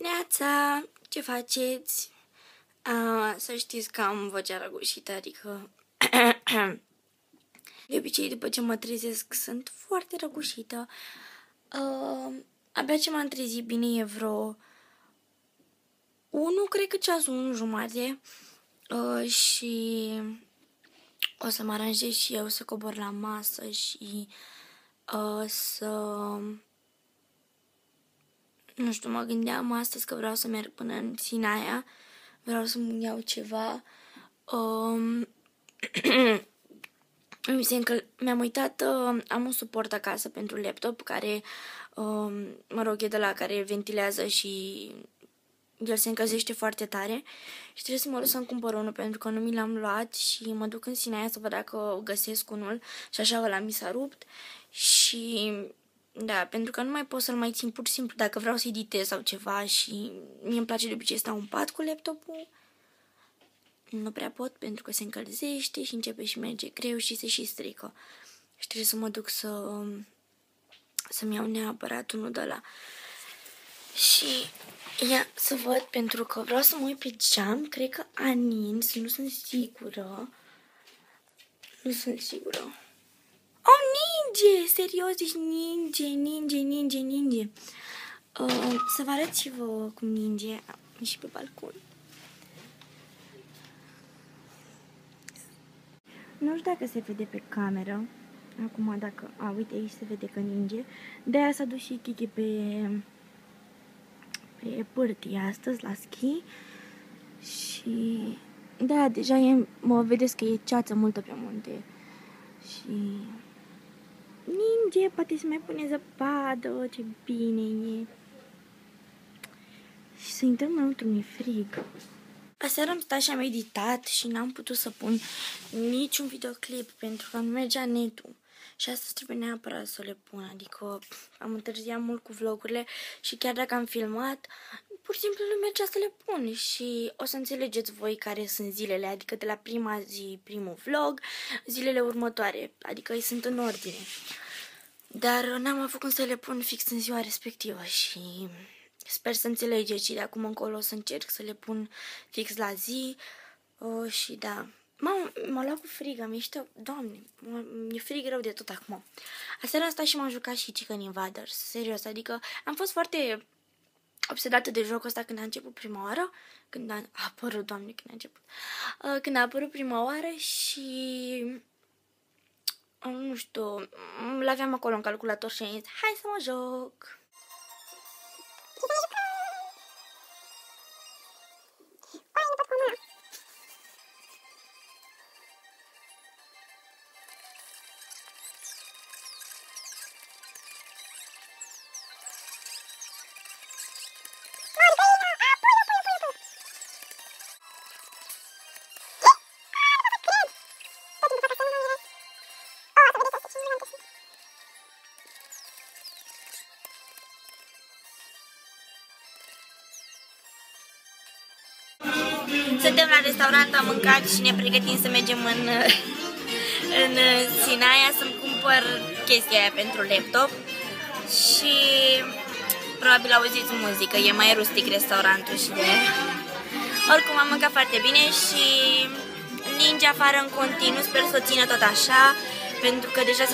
Neața, ce faceți? Să știți că am vocea răgușită, adică de obicei după ce mă trezesc sunt foarte răgușită. Abia ce m-am trezit bine e vreo 1, cred că ceasul 1:30 și o să mă aranjez și eu să cobor la masă și nu știu, mă gândeam astăzi că vreau să merg până în Sinaia. Vreau să-mi iau ceva. Mi-am uitat, am un suport acasă pentru laptop care, mă rog, e de la care ventilează și el se încălzește foarte tare și trebuie să mă duc să-mi cumpăr unul pentru că nu mi l-am luat și mă duc în Sinaia să văd dacă găsesc unul și așa ăla mi s-a rupt și da, pentru că nu mai pot să-l mai țin pur și simplu dacă vreau să editez sau ceva și mie îmi place de obicei să stau în pat cu laptopul. Nu prea pot pentru că se încălzește și începe și merge greu și se și strică. Și trebuie să mă duc să-mi iau neapărat unul de ăla. Și ia să văd pentru că vreau să mă uit pe geam. Cred că a nins, nu sunt sigură. Nu sunt sigură. Oh, ninge! Serios, deci ninge. Să vă arăt și vă cum ninge și pe balcon. Nu știu dacă se vede pe cameră. Acum dacă... uite, aici se vede că ninge. De-aia s-a dus și Kiki pe pârtii astăzi la schi. Și... da, deja mă vedeți că e ceață multă pe munte. Și... ninge, poate se mai pune zăpadă, ce bine e. Și să intrăm înăuntru, mi-e frig. Aseară am stat și am meditat și n-am putut să pun niciun videoclip pentru că nu mergea netul. Și astăzi trebuie neapărat să le pun, adică am întârziat mult cu vlogurile și chiar dacă am filmat, pur și simplu nu mergea să le pun. Și o să înțelegeți voi care sunt zilele, adică de la prima zi, primul vlog, zilele următoare, adică ei sunt în ordine. Dar n-am avut cum să le pun fix în ziua respectivă și... sper să înțelegeți și de acum încolo o să încerc să le pun fix la zi și da. M-a luat cu frig, am ieșit, doamne, mi-e frig rău de tot acum. Aseară am stat și m-am jucat și Chicken Invaders, serios, adică am fost foarte obsedată de jocul ăsta când a început prima oară, când a apărut, doamne, când a început, când a apărut prima oară și... nu știu, l-aveam acolo în calculator și am zis, hai să mă joc. Suntem la restaurant, am mâncat și ne pregătim să mergem în Sinaia să-mi cumpăr chestia aia pentru laptop și probabil auziți muzică, e mai rustic restaurantul și de aia. Oricum am mâncat foarte bine și ninge afară în continuu, sper să o țină tot așa, pentru că deja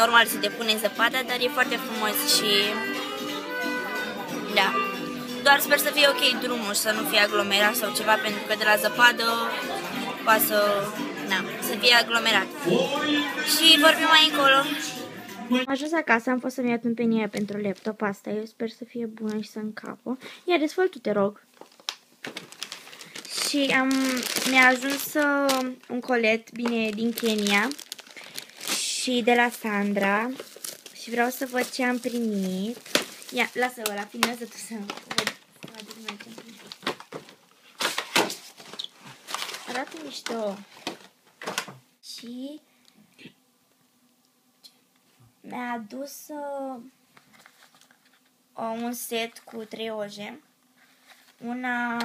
normal se depune zăpada, dar e foarte frumos și da. Doar sper să fie ok drumul și să nu fie aglomerat sau ceva, pentru că de la zăpadă poate să fie aglomerat. Și vorbim mai încolo. Am ajuns acasă, am fost să-mi iau tâmpenia pentru laptop, asta eu sper să fie bună și să încapă. Ia dezfăl tu, te rog. Și mi-a ajuns un colet, bine, din Kenya și de la Sandra și vreau să văd ce am primit. Ia, lasă-o ăla, filmează tu să văd. Arată mișto. Și mi-a adus un set cu 3 oje. Una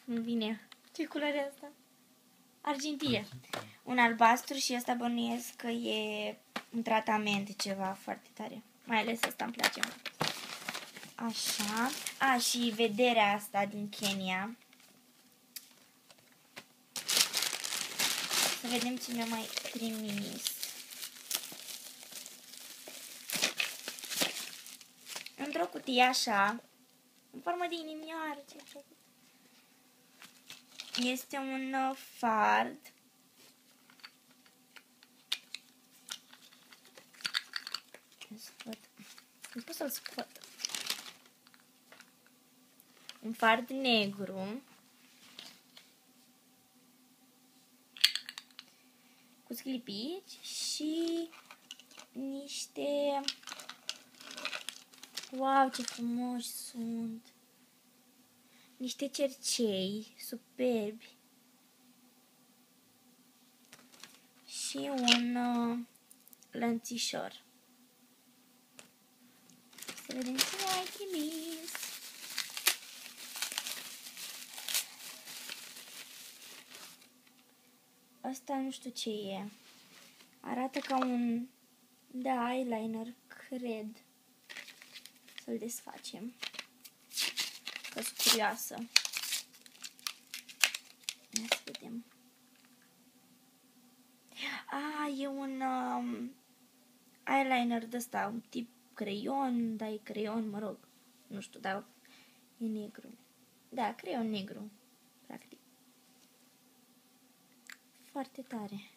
nu vine. Ce culoare e asta? Argintie. Un albastru și ăsta bănuiesc că e un tratament ceva foarte tare. Mai ales ăsta îmi place mult. Așa. Și vederea asta din Kenya. Să vedem ce mi-a mai trimis. Într-o cutie așa, în formă de inimioară. Este un fard. Nu pot să-l scot. Un fard negru. Cu sclipici și niște... Wow, ce frumoși sunt! Niște cercei superbi. Și un lănțișor. Să vedem ce mai trimis. Asta nu știu ce e. Arată ca un eyeliner, cred. Să-l desfacem. Că-s curioasă. Ia să vedem. E un eyeliner de ăsta, un tip creion, da, e creion, mă rog. Nu știu, dar e negru. Da, creion negru, practic. Foarte tare.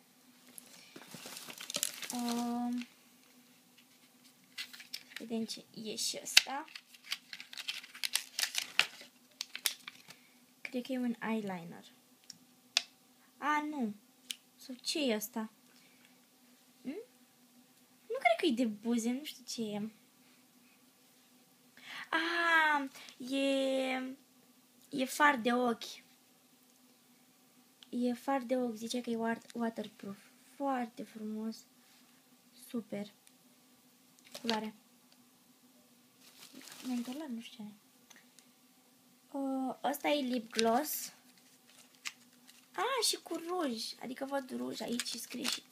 Vedem ce e și ăsta. Cred că e un eyeliner. Nu. Sau ce e ăsta? Nu cred că e de buze, nu știu ce e. E far de ochi. E far de ochi, zice că e waterproof. Foarte frumos. Super. Culoare. Mentolar, nu știu ce. Ăsta e lip gloss. Și cu ruj. Adică văd ruj aici și scrie și...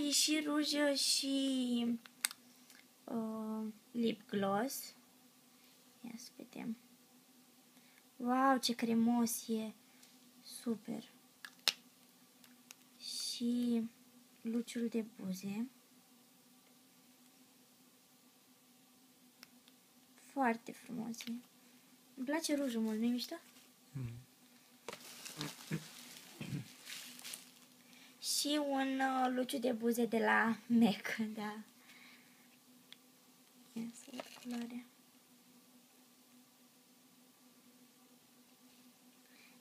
e și ruj și lip gloss. Ia să vedem. Wow, ce cremos e. Super. Și luciul de buze. Foarte frumos e. Îmi place rujul mult, nu-i mișto? Și un luciu de buze de la MAC, da. Ia să văd culoarea.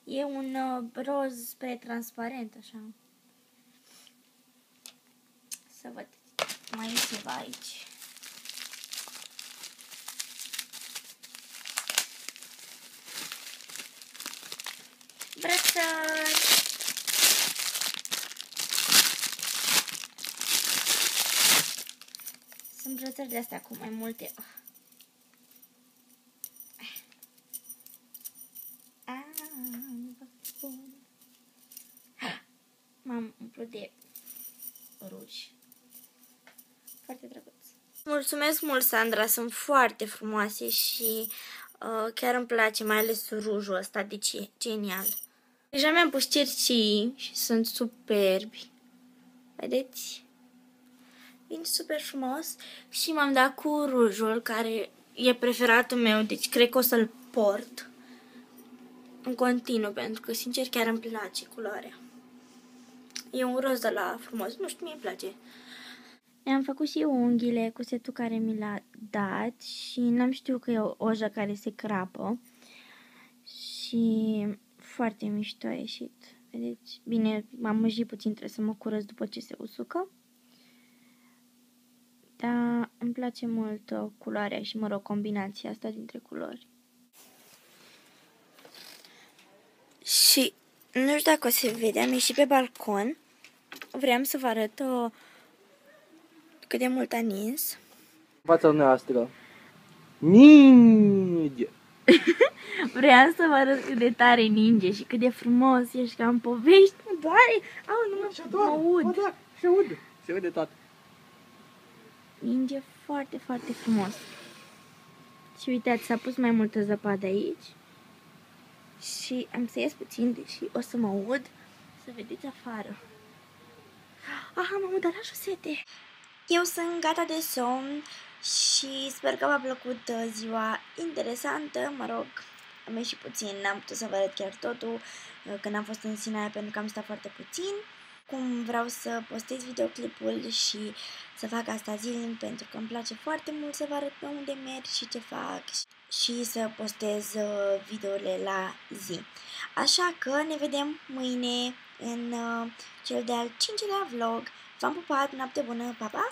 E un roz spre transparent, așa. Să văd. Mai e ceva aici. Brățări! Sunt brățări de astea cu mai multe... M-am umplut de ruj. Foarte drăguț. Mulțumesc mult, Sandra, sunt foarte frumoase și chiar îmi place, mai ales rujul ăsta, deci e genial. Deja mi-am pus cercii și sunt superbi. Vedeți? Vin super frumos și m-am dat cu rujul care e preferatul meu, deci cred că o să-l port în continuu, pentru că, sincer, chiar îmi place culoarea. E un roz de la frumos, nu știu, mie îmi place. Mi-am făcut și unghiile cu setul care mi l-a dat și n-am știut că e o ojă care se crapă. Și foarte mișto a ieșit. Vedeți? Bine, m-am măjit puțin, trebuie să mă curăț după ce se usucă. Dar îmi place mult culoarea și, mă rog, combinația asta dintre culori. Și nu știu dacă o să vede, am ieșit pe balcon. Vreau să vă arăt cât de mult a nins. Fața noastră. Ninge! Vreau să vă arăt cât de tare ninge și cât de frumos ești, ca în povești. Nu doare! Nu mă aud. Da, se aude. Se aude tot. Ninge foarte, foarte frumos. Și uitați, s-a pus mai multă zăpadă aici. Și am să ies puțin, deși o să mă ud, să vedeți afară. Aha, m-am udat la șosete. Eu sunt gata de somn și sper că v-a plăcut ziua interesantă. Mă rog, am ieșit puțin, n-am putut să vă arăt chiar totul când am fost în Sinaia pentru că am stat foarte puțin. Cum vreau să postez videoclipul și să fac asta zilnic pentru că îmi place foarte mult să vă arăt pe unde merg și ce fac și să postez videourile la zi. Așa că ne vedem mâine în cel de-al 5-lea vlog. V-am pupat, noapte bună, pa, pa!